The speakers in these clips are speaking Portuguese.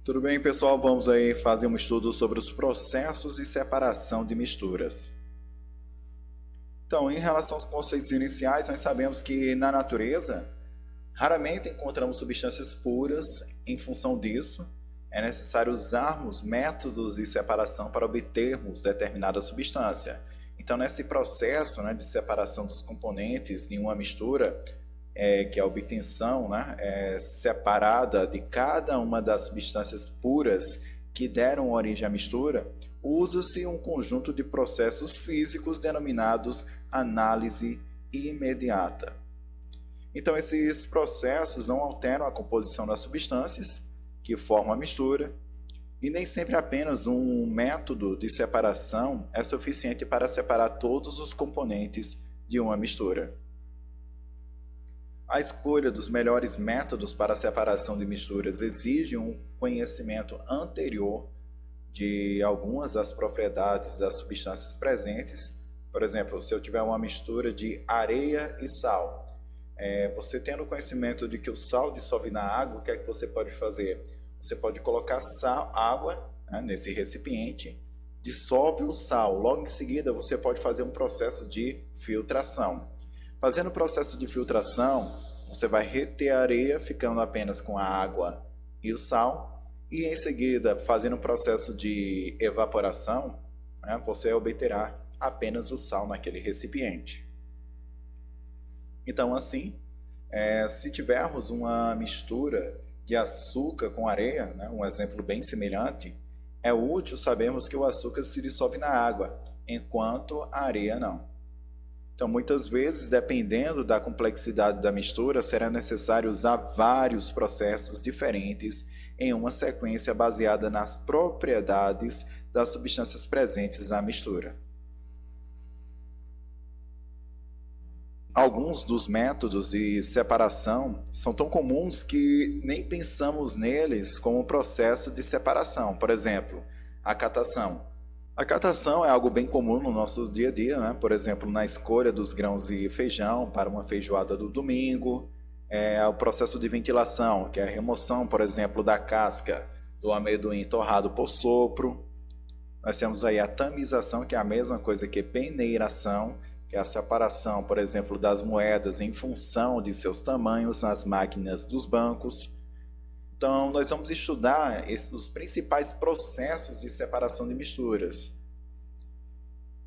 Tudo bem, pessoal? Vamos aí fazer um estudo sobre os processos de separação de misturas. Então, em relação aos conceitos iniciais, nós sabemos que na natureza raramente encontramos substâncias puras. Em função disso, é necessário usarmos métodos de separação para obtermos determinada substância. Então, nesse processo de separação dos componentes de uma mistura, que é a obtenção separada de cada uma das substâncias puras que deram origem à mistura, usa-se um conjunto de processos físicos denominados análise imediata. Então, esses processos não alteram a composição das substâncias que formam a mistura, e nem sempre apenas um método de separação é suficiente para separar todos os componentes de uma mistura. A escolha dos melhores métodos para a separação de misturas exige um conhecimento anterior de algumas das propriedades das substâncias presentes. Por exemplo, se eu tiver uma mistura de areia e sal, você tendo conhecimento de que o sal dissolve na água, o que é que você pode fazer? Você pode colocar água nesse recipiente, dissolve o sal, logo em seguida você pode fazer um processo de filtração. Fazendo o processo de filtração, você vai reter a areia, ficando apenas com a água e o sal, e em seguida, fazendo o processo de evaporação, você obterá apenas o sal naquele recipiente. Então, assim, se tivermos uma mistura de açúcar com areia, um exemplo bem semelhante, é útil sabermos que o açúcar se dissolve na água, enquanto a areia não. Então, muitas vezes, dependendo da complexidade da mistura, será necessário usar vários processos diferentes em uma sequência baseada nas propriedades das substâncias presentes na mistura. Alguns dos métodos de separação são tão comuns que nem pensamos neles como processo de separação. Por exemplo, a catação. A catação é algo bem comum no nosso dia a dia, Por exemplo, na escolha dos grãos de feijão para uma feijoada do domingo, o processo de ventilação, que é a remoção, por exemplo, da casca do amendoim torrado por sopro. Nós temos aí a tamização, que é a mesma coisa que peneiração, que é a separação, por exemplo, das moedas em função de seus tamanhos nas máquinas dos bancos. Então, nós vamos estudar os principais processos de separação de misturas.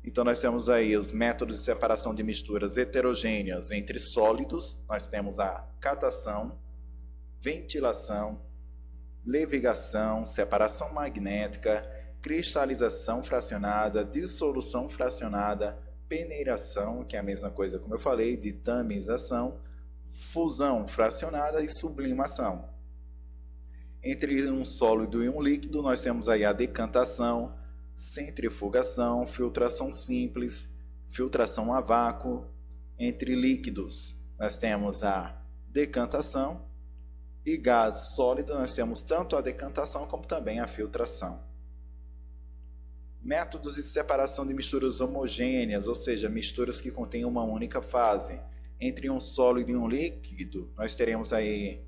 Então, nós temos aí os métodos de separação de misturas heterogêneas entre sólidos. Nós temos a catação, ventilação, levigação, separação magnética, cristalização fracionada, dissolução fracionada, peneiração, que é a mesma coisa, como eu falei, de tamização, fusão fracionada e sublimação. Entre um sólido e um líquido, nós temos aí a decantação, centrifugação, filtração simples, filtração a vácuo. Entre líquidos, nós temos a decantação, e gás sólido, nós temos tanto a decantação como também a filtração. Métodos de separação de misturas homogêneas, ou seja, misturas que contêm uma única fase. Entre um sólido e um líquido, nós teremos aí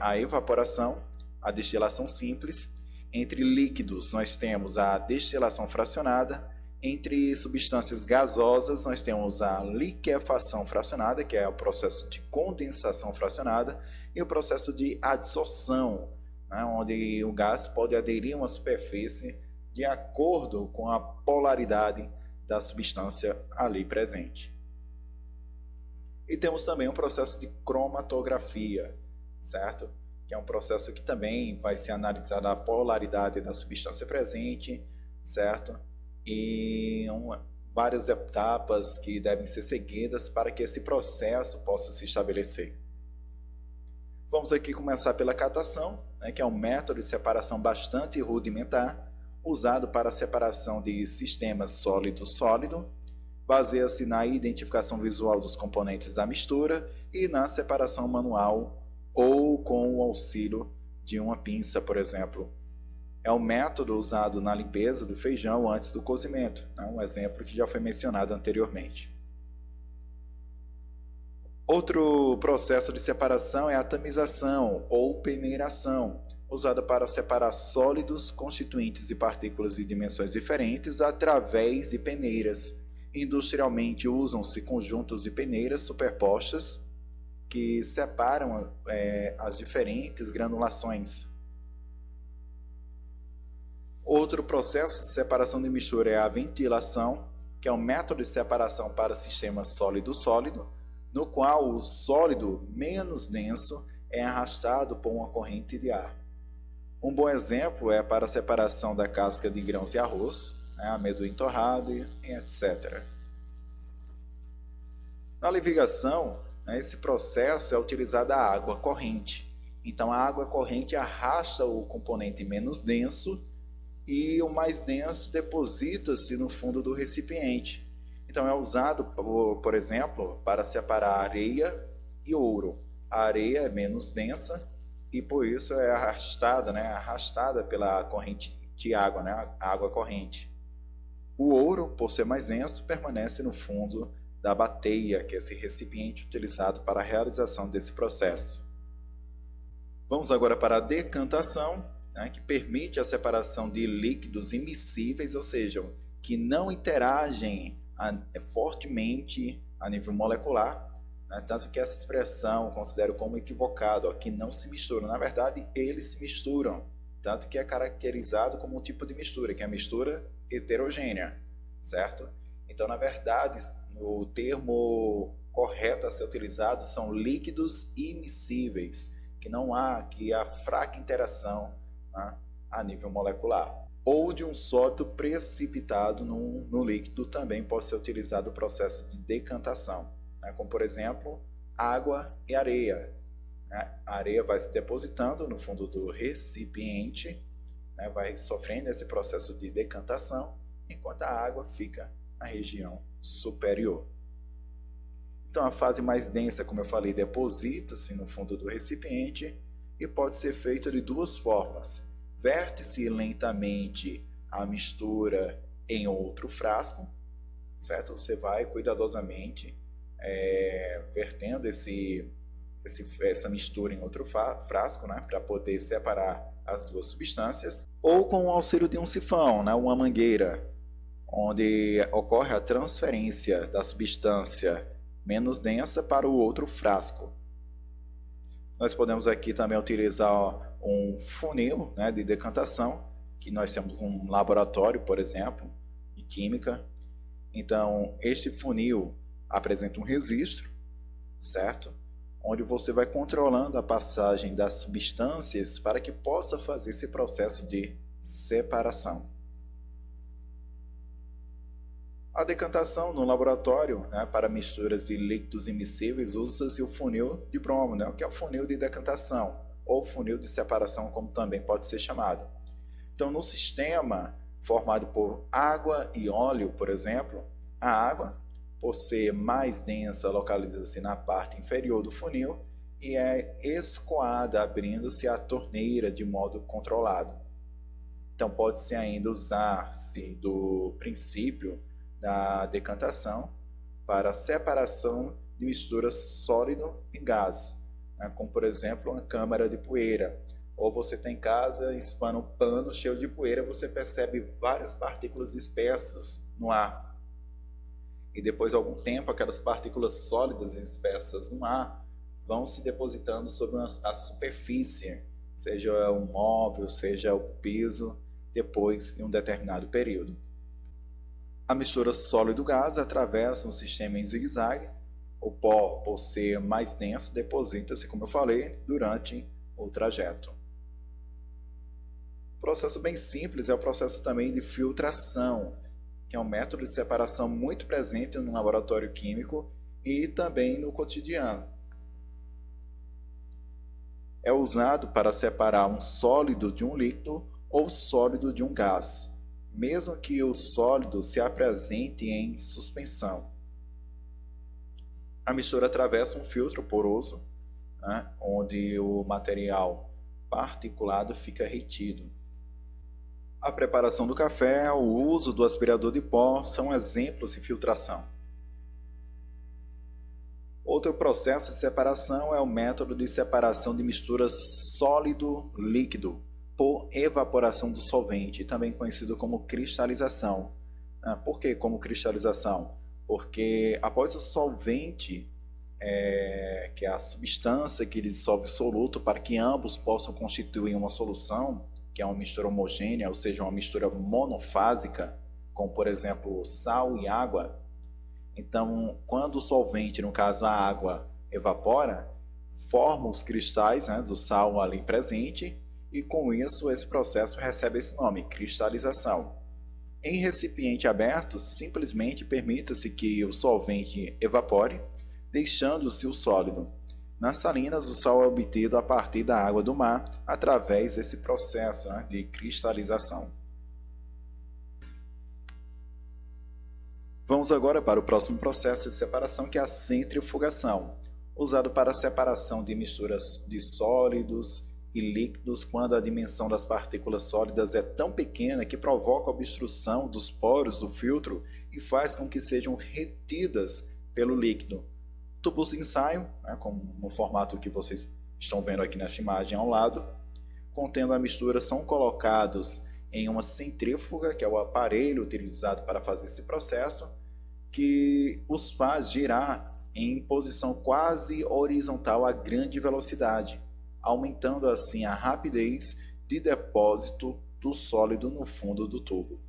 a evaporação, a destilação simples. Entre líquidos, nós temos a destilação fracionada. Entre substâncias gasosas, nós temos a liquefação fracionada, que é o processo de condensação fracionada, e o processo de adsorção, onde o gás pode aderir a uma superfície de acordo com a polaridade da substância ali presente. E temos também um processo de cromatografia, certo? Que é um processo que também vai ser analisada a polaridade da substância presente, certo? E várias etapas que devem ser seguidas para que esse processo possa se estabelecer. Vamos aqui começar pela catação, que é um método de separação bastante rudimentar, usado para a separação de sistemas sólido-sólido, baseia-se na identificação visual dos componentes da mistura e na separação manual ou com o auxílio de uma pinça, por exemplo. É um método usado na limpeza do feijão antes do cozimento, um exemplo que já foi mencionado anteriormente. Outro processo de separação é a tamização ou peneiração. usada para separar sólidos constituintes de partículas de dimensões diferentes através de peneiras. Industrialmente usam-se conjuntos de peneiras superpostas que separam as diferentes granulações. Outro processo de separação de mistura é a ventilação, que é um método de separação para sistema sólido-sólido, no qual o sólido menos denso é arrastado por uma corrente de ar. Um bom exemplo é para a separação da casca de grãos de arroz, amendoim torrado, etc. Na levigação, esse processo é utilizada a água corrente. Então, a água corrente arrasta o componente menos denso e o mais denso deposita-se no fundo do recipiente. Então, é usado, por exemplo, para separar areia e ouro. A areia é menos densa e, por isso, é arrastada pela corrente de água, a água corrente. O ouro, por ser mais denso, permanece no fundo da bateia, que é esse recipiente utilizado para a realização desse processo. Vamos agora para a decantação, que permite a separação de líquidos immiscíveis, ou seja, que não interagem fortemente a nível molecular, tanto que essa expressão eu considero como equivocado, que não se misturam. Na verdade, eles se misturam, tanto que é caracterizado como um tipo de mistura, que é a mistura heterogênea, certo? Então, na verdade, o termo correto a ser utilizado são líquidos immiscíveis, que há fraca interação a nível molecular. Ou de um sólido precipitado no líquido também pode ser utilizado o processo de decantação, como por exemplo, água e areia. A areia vai se depositando no fundo do recipiente, vai sofrendo esse processo de decantação, enquanto a água fica na região superior. Então, a fase mais densa, como eu falei, deposita-se no fundo do recipiente e pode ser feita de duas formas. Verte-se lentamente a mistura em outro frasco, certo? Você vai cuidadosamente vertendo essa mistura em outro frasco, para poder separar as duas substâncias, ou com o auxílio de um sifão, uma mangueira, onde ocorre a transferência da substância menos densa para o outro frasco. Nós podemos aqui também utilizar um funil de decantação, que nós temos um laboratório, por exemplo, de química. Então, este funil apresenta um registro, certo? Onde você vai controlando a passagem das substâncias para que possa fazer esse processo de separação. A decantação no laboratório, para misturas de líquidos immiscíveis, usa-se o funil de Bromo, que é o funil de decantação, ou funil de separação, como também pode ser chamado. Então, no sistema formado por água e óleo, por exemplo, a água, por ser mais densa, localiza-se na parte inferior do funil e é escoada, abrindo-se a torneira de modo controlado. Então, pode-se ainda usar-se do princípio da decantação para separação de mistura sólido e gás, como por exemplo uma câmara de poeira. Ou você está em casa, espana um pano cheio de poeira, você percebe várias partículas espessas no ar. E depois de algum tempo, aquelas partículas sólidas e espessas no ar vão se depositando sobre a superfície, seja o móvel, seja o piso, depois de um determinado período. A mistura sólido-gás atravessa um sistema em zigue-zague. O pó, por ser mais denso, deposita-se, como eu falei, durante o trajeto. Um processo bem simples é o processo também de filtração, que é um método de separação muito presente no laboratório químico e também no cotidiano. É usado para separar um sólido de um líquido ou sólido de um gás, mesmo que o sólido se apresente em suspensão. A mistura atravessa um filtro poroso, onde o material particulado fica retido. A preparação do café, o uso do aspirador de pó são exemplos de filtração. Outro processo de separação é o método de separação de misturas sólido-líquido por evaporação do solvente, também conhecido como cristalização. Por que como cristalização? Porque após o solvente, que é a substância que dissolve o soluto, para que ambos possam constituir uma solução, que é uma mistura homogênea, ou seja, uma mistura monofásica, como por exemplo sal e água. Então, quando o solvente, no caso a água, evapora, forma os cristais, né, do sal ali presente, e com isso esse processo recebe esse nome, cristalização. Em recipiente aberto, simplesmente permita-se que o solvente evapore, deixando-se o sólido. Nas salinas, o sal é obtido a partir da água do mar, através desse processo, né, de cristalização. Vamos agora para o próximo processo de separação, que é a centrifugação, usado para a separação de misturas de sólidos e líquidos quando a dimensão das partículas sólidas é tão pequena que provoca a obstrução dos poros do filtro e faz com que sejam retidas pelo líquido. Tubos de ensaio, como no formato que vocês estão vendo aqui nesta imagem ao lado, contendo a mistura, são colocados em uma centrífuga, que é o aparelho utilizado para fazer esse processo, que os faz girar em posição quase horizontal a grande velocidade, aumentando assim a rapidez de depósito do sólido no fundo do tubo.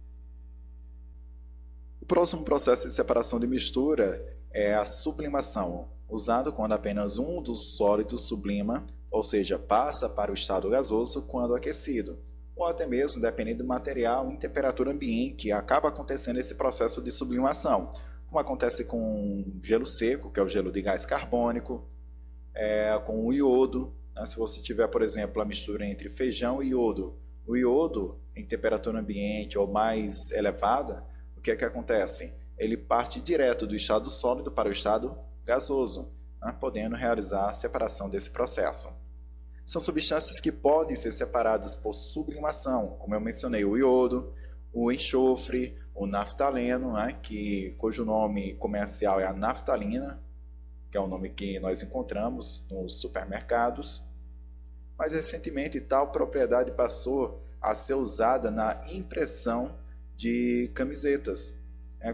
O próximo processo de separação de mistura é a sublimação, usado quando apenas um dos sólidos sublima, ou seja, passa para o estado gasoso quando aquecido, ou até mesmo, dependendo do material, em temperatura ambiente, acaba acontecendo esse processo de sublimação, como acontece com gelo seco, que é o gelo de gás carbônico, com o iodo. Se você tiver, por exemplo, a mistura entre feijão e iodo, o iodo em temperatura ambiente ou mais elevada, o que é que acontece? Ele parte direto do estado sólido para o estado gasoso, podendo realizar a separação desse processo. São substâncias que podem ser separadas por sublimação, como eu mencionei, o iodo, o enxofre, o naftaleno, cujo nome comercial é a naftalina, que é o nome que nós encontramos nos supermercados. Mas recentemente tal propriedade passou a ser usada na impressão de camisetas.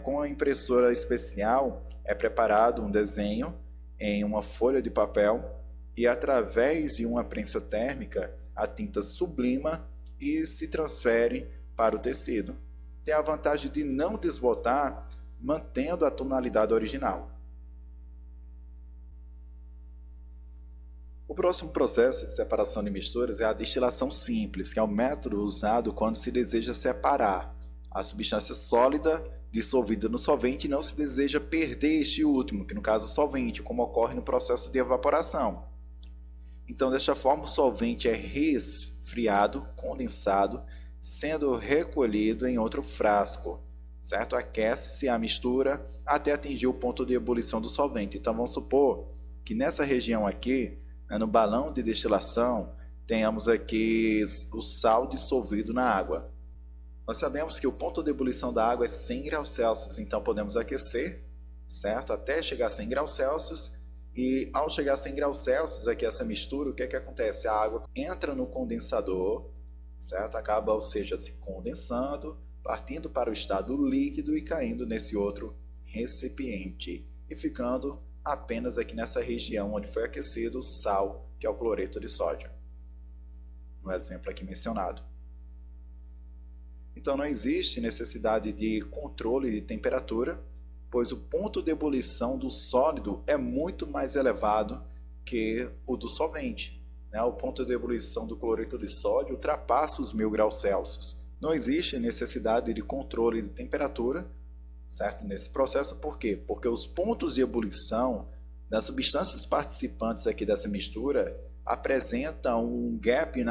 Com a impressora especial é preparado um desenho em uma folha de papel e através de uma prensa térmica a tinta sublima e se transfere para o tecido. Tem a vantagem de não desbotar, mantendo a tonalidade original. O próximo processo de separação de misturas é a destilação simples, que é o método usado quando se deseja separar a substância sólida dissolvida no solvente e não se deseja perder este último, que no caso é o solvente, como ocorre no processo de evaporação. Então, desta forma, o solvente é resfriado, condensado, sendo recolhido em outro frasco, certo? Aquece-se a mistura até atingir o ponto de ebulição do solvente. Então, vamos supor que nessa região aqui, no balão de destilação, tenhamos aqui o sal dissolvido na água. Nós sabemos que o ponto de ebulição da água é 100 graus Celsius, então podemos aquecer, certo? Até chegar a 100 graus Celsius. E ao chegar a 100 graus Celsius, aqui essa mistura, o que é que acontece? A água entra no condensador, certo? Acaba, ou seja, se condensando, partindo para o estado líquido e caindo nesse outro recipiente. E ficando apenas aqui nessa região onde foi aquecido o sal, que é o cloreto de sódio. No exemplo aqui mencionado. Então não existe necessidade de controle de temperatura, pois o ponto de ebulição do sólido é muito mais elevado que o do solvente. O ponto de ebulição do cloreto de sódio ultrapassa os 1000 graus Celsius. Não existe necessidade de controle de temperatura, certo? Nesse processo, por quê? Porque os pontos de ebulição das substâncias participantes aqui dessa mistura apresentam um gap,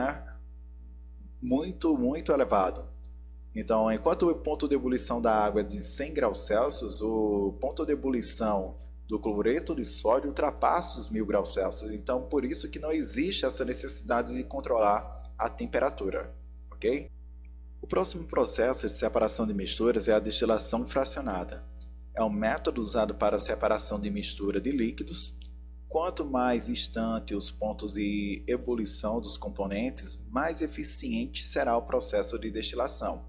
muito elevado. Então, enquanto o ponto de ebulição da água é de 100 graus Celsius, o ponto de ebulição do cloreto de sódio ultrapassa os 1000 graus Celsius. Então, por isso que não existe essa necessidade de controlar a temperatura, ok? O próximo processo de separação de misturas é a destilação fracionada. É um método usado para a separação de mistura de líquidos, Quanto mais distante os pontos de ebulição dos componentes, mais eficiente será o processo de destilação.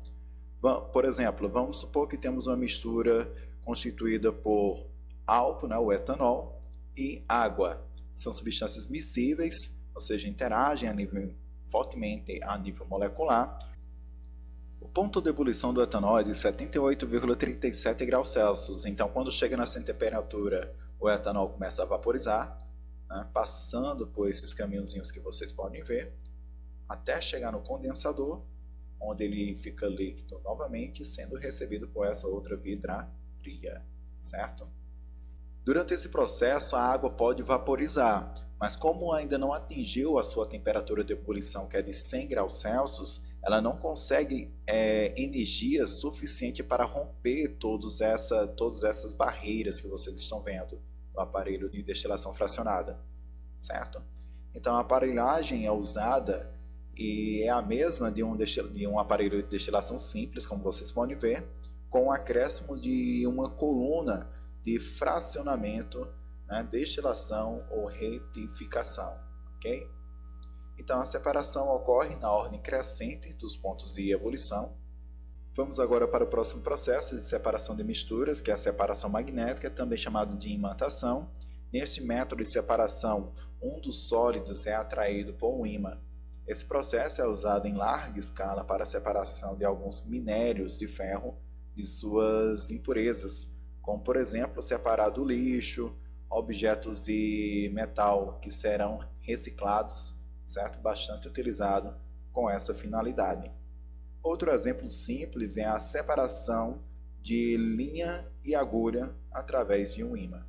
Por exemplo, vamos supor que temos uma mistura constituída por álcool, o etanol, e água. São substâncias miscíveis, ou seja, interagem fortemente a nível molecular. O ponto de ebulição do etanol é de 78,37 graus Celsius, então quando chega nessa temperatura, o etanol começa a vaporizar, passando por esses caminhozinhos que vocês podem ver, até chegar no condensador, onde ele fica líquido novamente, sendo recebido por essa outra vidraria, certo? Durante esse processo, a água pode vaporizar, mas como ainda não atingiu a sua temperatura de ebulição, que é de 100 graus Celsius, ela não consegue energia suficiente para romper todas essas barreiras que vocês estão vendo no aparelho de destilação fracionada, certo? Então a aparelhagem é usada e é a mesma de um aparelho de destilação simples, como vocês podem ver, com o acréscimo de uma coluna de fracionamento, destilação ou retificação, ok? Então a separação ocorre na ordem crescente dos pontos de ebulição. Vamos agora para o próximo processo de separação de misturas, que é a separação magnética, também chamado de imantação. Neste método de separação, um dos sólidos é atraído por um ímã. Esse processo é usado em larga escala para a separação de alguns minérios de ferro de suas impurezas, como por exemplo separar do lixo, objetos de metal que serão reciclados, certo? Bastante utilizado com essa finalidade. Outro exemplo simples é a separação de linha e agulha através de um ímã.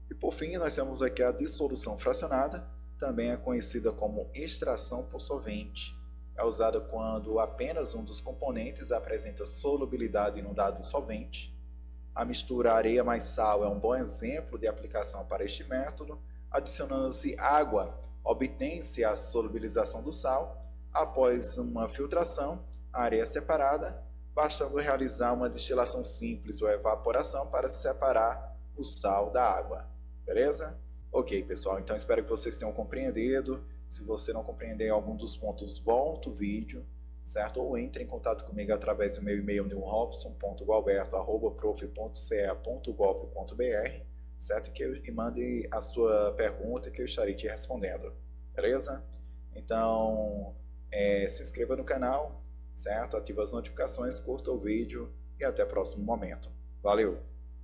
E por fim, nós temos aqui a dissolução fracionada, também é conhecida como extração por solvente. É usada quando apenas um dos componentes apresenta solubilidade em um dado solvente. A mistura areia mais sal é um bom exemplo de aplicação para este método. Adicionando-se água, obtém-se a solubilização do sal. Após uma filtração, a areia é separada, bastando realizar uma destilação simples ou evaporação para separar o sal da água. Beleza? Ok, pessoal, então espero que vocês tenham compreendido. Se você não compreender algum dos pontos, volta o vídeo, certo? Ou entre em contato comigo através do meu e-mail nilrobson.gualberto@prof.ce.gov.br, certo? E mande a sua pergunta que eu estarei te respondendo, beleza? Então, se inscreva no canal, certo? Ative as notificações, curta o vídeo e até o próximo momento. Valeu!